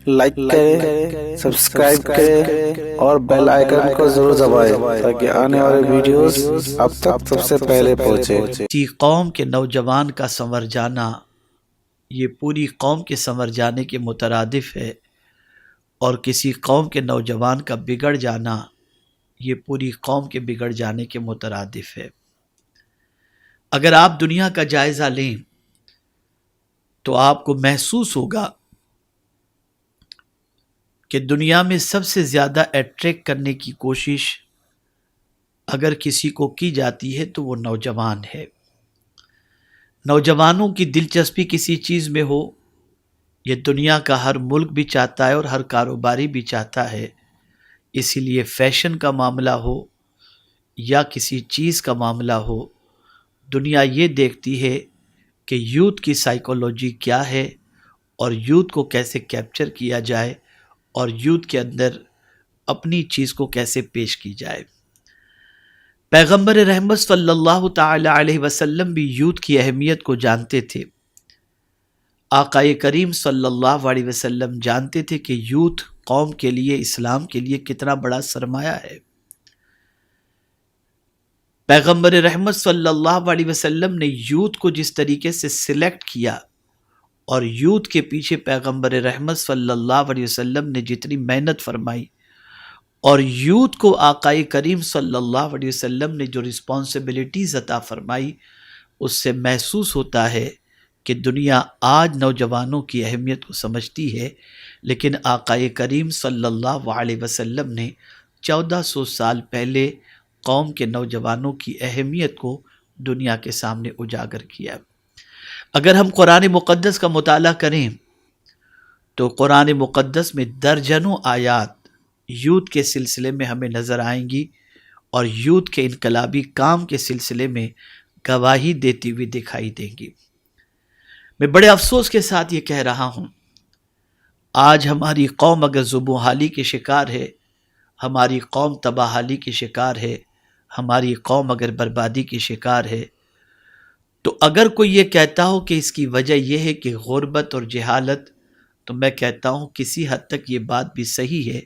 Like کریں، subscribe کریں اور بیل آئیکن کو ضرور دبائیں تاکہ آنے والے ویڈیوز اب تک سب سے پہلے پہنچے۔ کسی قوم کے نوجوان کا سنور جانا یہ پوری قوم کے سنور جانے کے مترادف ہے، اور کسی قوم کے نوجوان کا بگڑ جانا یہ پوری قوم کے بگڑ جانے کے مترادف ہے۔ اگر آپ دنیا کا جائزہ لیں تو آپ کو محسوس ہوگا کہ دنیا میں سب سے زیادہ اٹریکٹ کرنے کی کوشش اگر کسی کو کی جاتی ہے تو وہ نوجوان ہے۔ نوجوانوں کی دلچسپی کسی چیز میں ہو، یہ دنیا کا ہر ملک بھی چاہتا ہے اور ہر کاروباری بھی چاہتا ہے۔ اسی لیے فیشن کا معاملہ ہو یا کسی چیز کا معاملہ ہو، دنیا یہ دیکھتی ہے کہ یوتھ کی سائیکولوجی کیا ہے اور یوتھ کو کیسے کیپچر کیا جائے اور یوتھ کے اندر اپنی چیز کو کیسے پیش کی جائے۔ پیغمبر رحمت صلی اللہ تعالی علیہ وسلم بھی یوتھ کی اہمیت کو جانتے تھے۔ آقا کریم صلی اللہ علیہ وسلم جانتے تھے کہ یوتھ قوم کے لیے، اسلام کے لیے کتنا بڑا سرمایہ ہے۔ پیغمبر رحمت صلی اللہ علیہ وسلم نے یوتھ کو جس طریقے سے سلیکٹ کیا اور یوتھ کے پیچھے پیغمبر رحمت صلی اللہ علیہ وسلم نے جتنی محنت فرمائی، اور یوتھ کو آقا کریم صلی اللہ علیہ وسلم نے جو رسپانسبلٹیز عطا فرمائی، اس سے محسوس ہوتا ہے کہ دنیا آج نوجوانوں کی اہمیت کو سمجھتی ہے، لیکن آقا کریم صلی اللہ علیہ وسلم نے 1400 سال پہلے قوم کے نوجوانوں کی اہمیت کو دنیا کے سامنے اجاگر کیا۔ اگر ہم قرآن مقدس کا مطالعہ کریں تو قرآن مقدس میں درجنوں آیات یوتھ کے سلسلے میں ہمیں نظر آئیں گی، اور یوتھ کے انقلابی کام کے سلسلے میں گواہی دیتی ہوئی دکھائی دیں گی۔ میں بڑے افسوس کے ساتھ یہ کہہ رہا ہوں، آج ہماری قوم اگر زبوں کی شکار ہے، ہماری قوم تباہی کی شکار ہے، ہماری قوم اگر بربادی کی شکار ہے، تو اگر کوئی یہ کہتا ہو کہ اس کی وجہ یہ ہے کہ غربت اور جہالت، تو میں کہتا ہوں کسی حد تک یہ بات بھی صحیح ہے،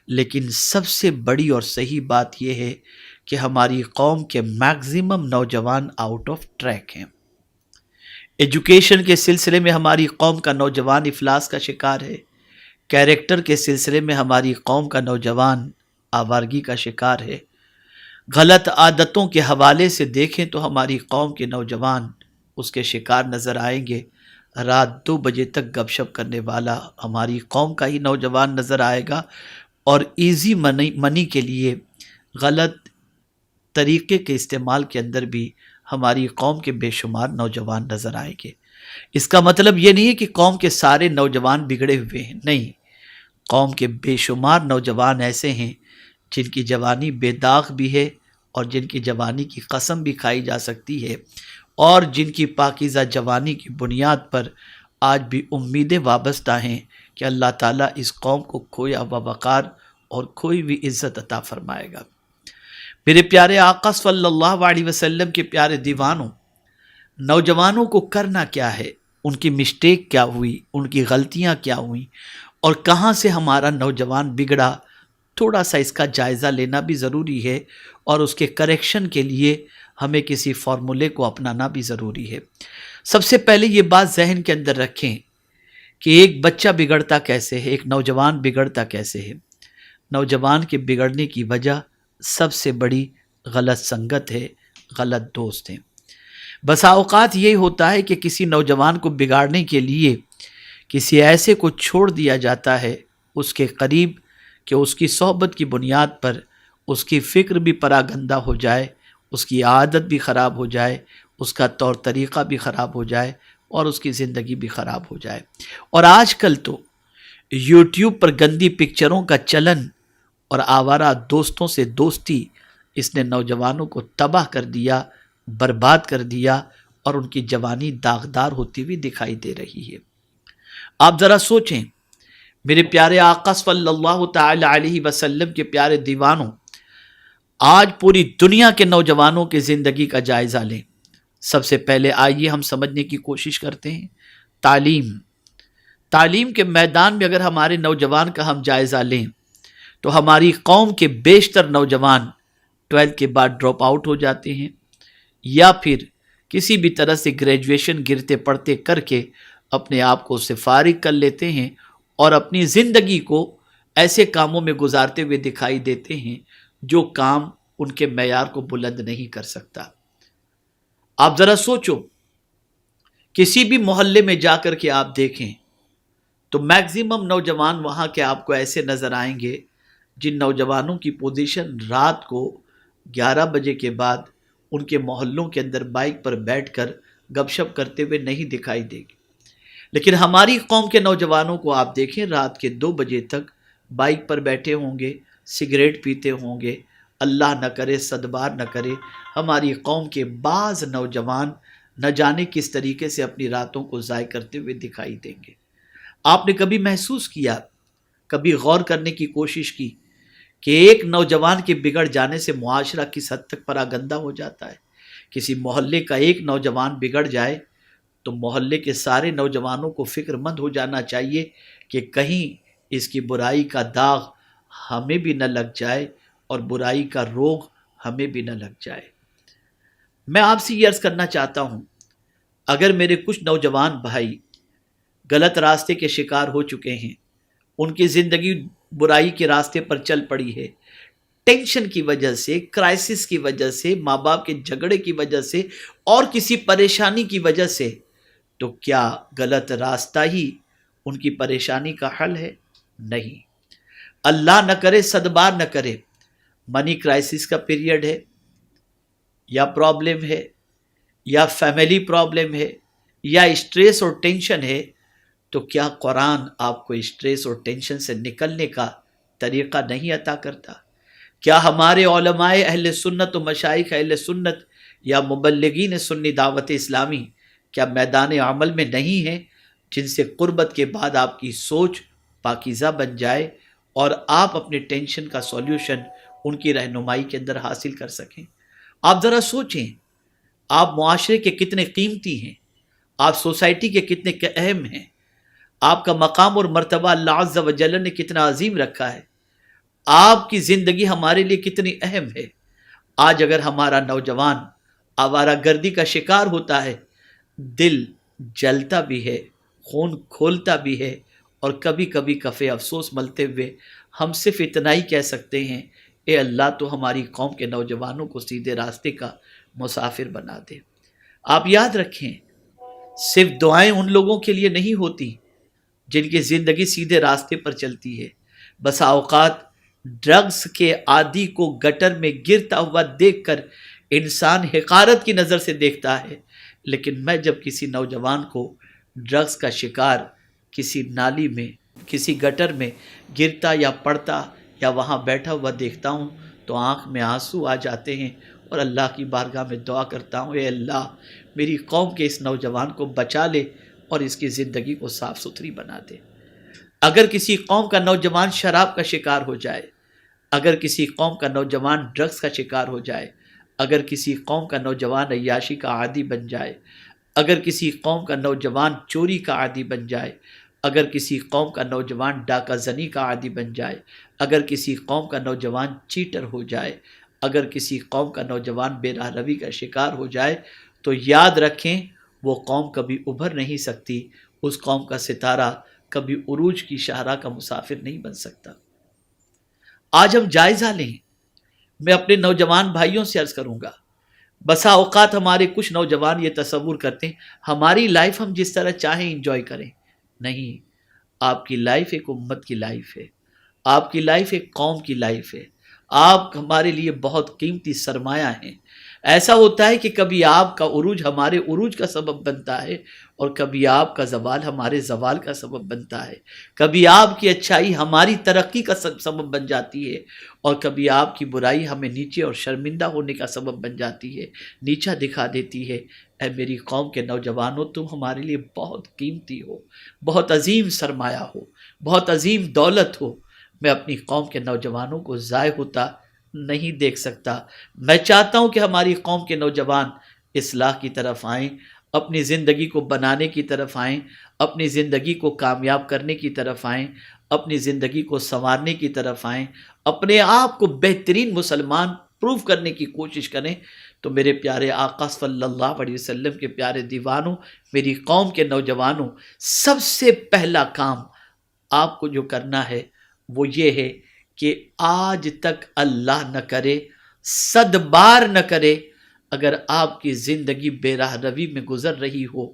لیکن سب سے بڑی اور صحیح بات یہ ہے کہ ہماری قوم کے میکزیمم نوجوان آؤٹ آف ٹریک ہیں۔ ایجوکیشن کے سلسلے میں ہماری قوم کا نوجوان افلاس کا شکار ہے، کیریکٹر کے سلسلے میں ہماری قوم کا نوجوان آوارگی کا شکار ہے، غلط عادتوں کے حوالے سے دیکھیں تو ہماری قوم کے نوجوان اس کے شکار نظر آئیں گے۔ رات 2 بجے تک گپ شپ کرنے والا ہماری قوم کا ہی نوجوان نظر آئے گا، اور ایزی منی کے لیے غلط طریقے کے استعمال کے اندر بھی ہماری قوم کے بے شمار نوجوان نظر آئیں گے۔ اس کا مطلب یہ نہیں ہے کہ قوم کے سارے نوجوان بگڑے ہوئے ہیں، نہیں، قوم کے بے شمار نوجوان ایسے ہیں جن کی جوانی بے داغ بھی ہے، اور جن کی جوانی کی قسم بھی کھائی جا سکتی ہے، اور جن کی پاکیزہ جوانی کی بنیاد پر آج بھی امیدیں وابستہ ہیں کہ اللہ تعالیٰ اس قوم کو کھویا ہوا وقار اور کھوئی ہوئی عزت عطا فرمائے گا۔ میرے پیارے آقا صلی اللہ علیہ وسلم کے پیارے دیوانوں، نوجوانوں کو کرنا کیا ہے، ان کی مسٹیک کیا ہوئی، ان کی غلطیاں کیا ہوئیں، اور کہاں سے ہمارا نوجوان بگڑا، تھوڑا سا اس کا جائزہ لینا بھی ضروری ہے، اور اس کے کریکشن کے لیے ہمیں کسی فارمولے کو اپنانا بھی ضروری ہے۔ سب سے پہلے یہ بات ذہن کے اندر رکھیں کہ ایک بچہ بگڑتا کیسے ہے، ایک نوجوان بگڑتا کیسے ہے۔ نوجوان کے بگڑنے کی وجہ سب سے بڑی غلط سنگت ہے، غلط دوست ہیں۔ بسا اوقات یہ ہوتا ہے کہ کسی نوجوان کو بگاڑنے کے لیے کسی ایسے کو چھوڑ دیا جاتا ہے اس کے قریب کہ اس کی صحبت کی بنیاد پر اس کی فکر بھی پراگندہ ہو جائے، اس کی عادت بھی خراب ہو جائے، اس کا طور طریقہ بھی خراب ہو جائے، اور اس کی زندگی بھی خراب ہو جائے۔ اور آج کل تو یوٹیوب پر گندی پکچروں کا چلن اور آوارہ دوستوں سے دوستی، اس نے نوجوانوں کو تباہ کر دیا، برباد کر دیا، اور ان کی جوانی داغدار ہوتی ہوئی دکھائی دے رہی ہے۔ آپ ذرا سوچیں، میرے پیارے آقا صلی اللہ تعالی علیہ وسلم کے پیارے دیوانوں، آج پوری دنیا کے نوجوانوں کی زندگی کا جائزہ لیں۔ سب سے پہلے آئیے ہم سمجھنے کی کوشش کرتے ہیں، تعلیم تعلیم کے میدان میں اگر ہمارے نوجوان کا ہم جائزہ لیں تو ہماری قوم کے بیشتر نوجوان 12 کے بعد ڈراپ آؤٹ ہو جاتے ہیں یا پھر کسی بھی طرح سے گریجویشن گرتے پڑتے کر کے اپنے آپ کو اس سے فارغ کر لیتے ہیں اور اپنی زندگی کو ایسے کاموں میں گزارتے ہوئے دکھائی دیتے ہیں جو کام ان کے معیار کو بلند نہیں کر سکتا۔ آپ ذرا سوچو، کسی بھی محلے میں جا کر کے آپ دیکھیں تو میکزیمم نوجوان وہاں کے آپ کو ایسے نظر آئیں گے جن نوجوانوں کی پوزیشن رات کو 11 بجے کے بعد ان کے محلوں کے اندر بائک پر بیٹھ کر گپ شپ کرتے ہوئے نہیں دکھائی دے گی، لیکن ہماری قوم کے نوجوانوں کو آپ دیکھیں رات کے 2 بجے تک بائک پر بیٹھے ہوں گے، سگریٹ پیتے ہوں گے۔ اللہ نہ کرے، صدبار نہ کرے، ہماری قوم کے بعض نوجوان نہ جانے کس طریقے سے اپنی راتوں کو ضائع کرتے ہوئے دکھائی دیں گے۔ آپ نے کبھی محسوس کیا، کبھی غور کرنے کی کوشش کی کہ ایک نوجوان کے بگڑ جانے سے معاشرہ کس حد تک پراگندہ ہو جاتا ہے؟ کسی محلے کا ایک نوجوان بگڑ جائے تو محلے کے سارے نوجوانوں کو فکر مند ہو جانا چاہیے کہ کہیں اس کی برائی کا داغ ہمیں بھی نہ لگ جائے اور برائی کا روگ ہمیں بھی نہ لگ جائے۔ میں آپ سے یہ عرض کرنا چاہتا ہوں، اگر میرے کچھ نوجوان بھائی غلط راستے کے شکار ہو چکے ہیں، ان کی زندگی برائی کے راستے پر چل پڑی ہے، ٹینشن کی وجہ سے، کرائسس کی وجہ سے، ماں باپ کے جھگڑے کی وجہ سے اور کسی پریشانی کی وجہ سے، تو کیا غلط راستہ ہی ان کی پریشانی کا حل ہے؟ نہیں۔ اللہ نہ کرے، صدبار نہ کرے، منی کرائسس کا پیریڈ ہے یا پرابلم ہے یا فیملی پرابلم ہے یا اسٹریس اور ٹینشن ہے، تو کیا قرآن آپ کو اسٹریس اور ٹینشن سے نکلنے کا طریقہ نہیں عطا کرتا؟ کیا ہمارے علماء اہل سنت و مشائخ اہل سنت یا مبلغین سنی دعوت اسلامی کیا میدان عمل میں نہیں ہیں جن سے قربت کے بعد آپ کی سوچ پاکیزہ بن جائے اور آپ اپنے ٹینشن کا سولیوشن ان کی رہنمائی کے اندر حاصل کر سکیں؟ آپ ذرا سوچیں، آپ معاشرے کے کتنے قیمتی ہیں، آپ سوسائٹی کے کتنے اہم ہیں، آپ کا مقام اور مرتبہ اللہ عز و جل نے کتنا عظیم رکھا ہے، آپ کی زندگی ہمارے لیے کتنی اہم ہے۔ آج اگر ہمارا نوجوان آوارہ گردی کا شکار ہوتا ہے، دل جلتا بھی ہے، خون کھولتا بھی ہے، اور کبھی کبھی کفِ افسوس ملتے ہوئے ہم صرف اتنا ہی کہہ سکتے ہیں، اے اللہ تو ہماری قوم کے نوجوانوں کو سیدھے راستے کا مسافر بنا دے۔ آپ یاد رکھیں، صرف دعائیں ان لوگوں کے لیے نہیں ہوتی جن کی زندگی سیدھے راستے پر چلتی ہے۔ بسا اوقات ڈرگز کے عادی کو گٹر میں گرتا ہوا دیکھ کر انسان حقارت کی نظر سے دیکھتا ہے، لیکن میں جب کسی نوجوان کو ڈرگز کا شکار کسی نالی میں، کسی گٹر میں گرتا یا پڑتا یا وہاں بیٹھا ہوا دیکھتا ہوں تو آنکھ میں آنسو آ جاتے ہیں اور اللہ کی بارگاہ میں دعا کرتا ہوں، اے اللہ میری قوم کے اس نوجوان کو بچا لے اور اس کی زندگی کو صاف ستھری بنا دے۔ اگر کسی قوم کا نوجوان شراب کا شکار ہو جائے، اگر کسی قوم کا نوجوان ڈرگز کا شکار ہو جائے، اگر کسی قوم کا نوجوان عیاشی کا عادی بن جائے، اگر کسی قوم کا نوجوان چوری کا عادی بن جائے، اگر کسی قوم کا نوجوان ڈاکہ زنی کا عادی بن جائے، اگر کسی قوم کا نوجوان چیٹر ہو جائے، اگر کسی قوم کا نوجوان بے راہ روی کا شکار ہو جائے، تو یاد رکھیں وہ قوم کبھی ابھر نہیں سکتی، اس قوم کا ستارہ کبھی عروج کی شاہراہ کا مسافر نہیں بن سکتا۔ آج ہم جائزہ لیں، میں اپنے نوجوان بھائیوں سے عرض کروں گا، بسا اوقات ہمارے کچھ نوجوان یہ تصور کرتے ہیں ہماری لائف ہم جس طرح چاہیں انجوائے کریں۔ نہیں، آپ کی لائف ایک امت کی لائف ہے، آپ کی لائف ایک قوم کی لائف ہے، آپ ہمارے لیے بہت قیمتی سرمایہ ہیں۔ ایسا ہوتا ہے کہ کبھی آپ کا عروج ہمارے عروج کا سبب بنتا ہے اور کبھی آپ کا زوال ہمارے زوال کا سبب بنتا ہے، کبھی آپ کی اچھائی ہماری ترقی کا سبب بن جاتی ہے اور کبھی آپ کی برائی ہمیں نیچے اور شرمندہ ہونے کا سبب بن جاتی ہے، نیچا دکھا دیتی ہے۔ اے میری قوم کے نوجوانوں، تم ہمارے لیے بہت قیمتی ہو، بہت عظیم سرمایہ ہو، بہت عظیم دولت ہو۔ میں اپنی قوم کے نوجوانوں کو ضائع ہوتا نہیں دیکھ سکتا۔ میں چاہتا ہوں کہ ہماری قوم کے نوجوان اصلاح کی طرف آئیں، اپنی زندگی کو بنانے کی طرف آئیں، اپنی زندگی کو کامیاب کرنے کی طرف آئیں، اپنی زندگی کو سنوارنے کی طرف آئیں، اپنے آپ کو بہترین مسلمان پروف کرنے کی کوشش کریں، تو میرے پیارے آقا صلی اللہ علیہ وسلم کے پیارے دیوانوں، میری قوم کے نوجوانوں، سب سے پہلا کام آپ کو جو کرنا ہے وہ یہ ہے کہ آج تک اللہ نہ کرے، 100 بار نہ کرے، اگر آپ کی زندگی بے راہ روی میں گزر رہی ہو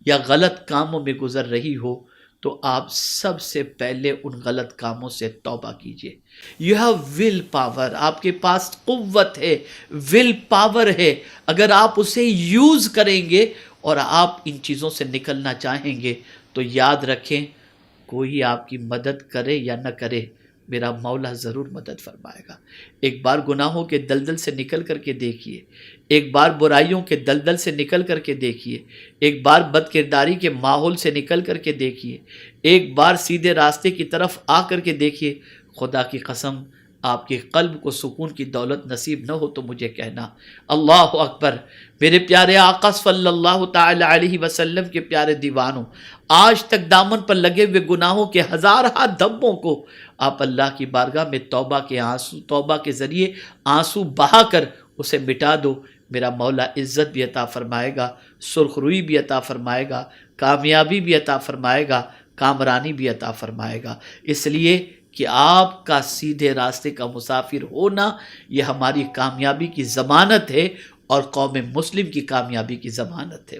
یا غلط کاموں میں گزر رہی ہو تو آپ سب سے پہلے ان غلط کاموں سے توبہ کیجئے۔ یو ہیو ول پاور، آپ کے پاس قوت ہے، ول پاور ہے، اگر آپ اسے یوز کریں گے اور آپ ان چیزوں سے نکلنا چاہیں گے تو یاد رکھیں، کوئی آپ کی مدد کرے یا نہ کرے، میرا مولا ضرور مدد فرمائے گا۔ ایک بار گناہوں کے دلدل سے نکل کر کے دیکھیے، ایک بار برائیوں کے دلدل سے نکل کر کے دیکھیے، ایک بار بد کرداری کے ماحول سے نکل کر کے دیکھیے، ایک بار سیدھے راستے کی طرف آ کر کے دیکھیے۔ خدا کی قسم آپ کے قلب کو سکون کی دولت نصیب نہ ہو تو مجھے کہنا۔ اللہ اکبر۔ میرے پیارے آقا صلی اللہ تعالی علیہ وسلم کے پیارے دیوانوں، آج تک دامن پر لگے ہوئے گناہوں کے ہزارہ دھبوں کو آپ اللہ کی بارگاہ میں توبہ کے ذریعے آنسو بہا کر اسے مٹا دو، میرا مولا عزت بھی عطا فرمائے گا، سرخ روئی بھی عطا فرمائے گا، کامیابی بھی عطا فرمائے گا، کامرانی بھی عطا فرمائے گا۔ اس لیے کہ آپ کا سیدھے راستے کا مسافر ہونا یہ ہماری کامیابی کی ضمانت ہے اور قوم مسلم کی کامیابی کی ضمانت ہے۔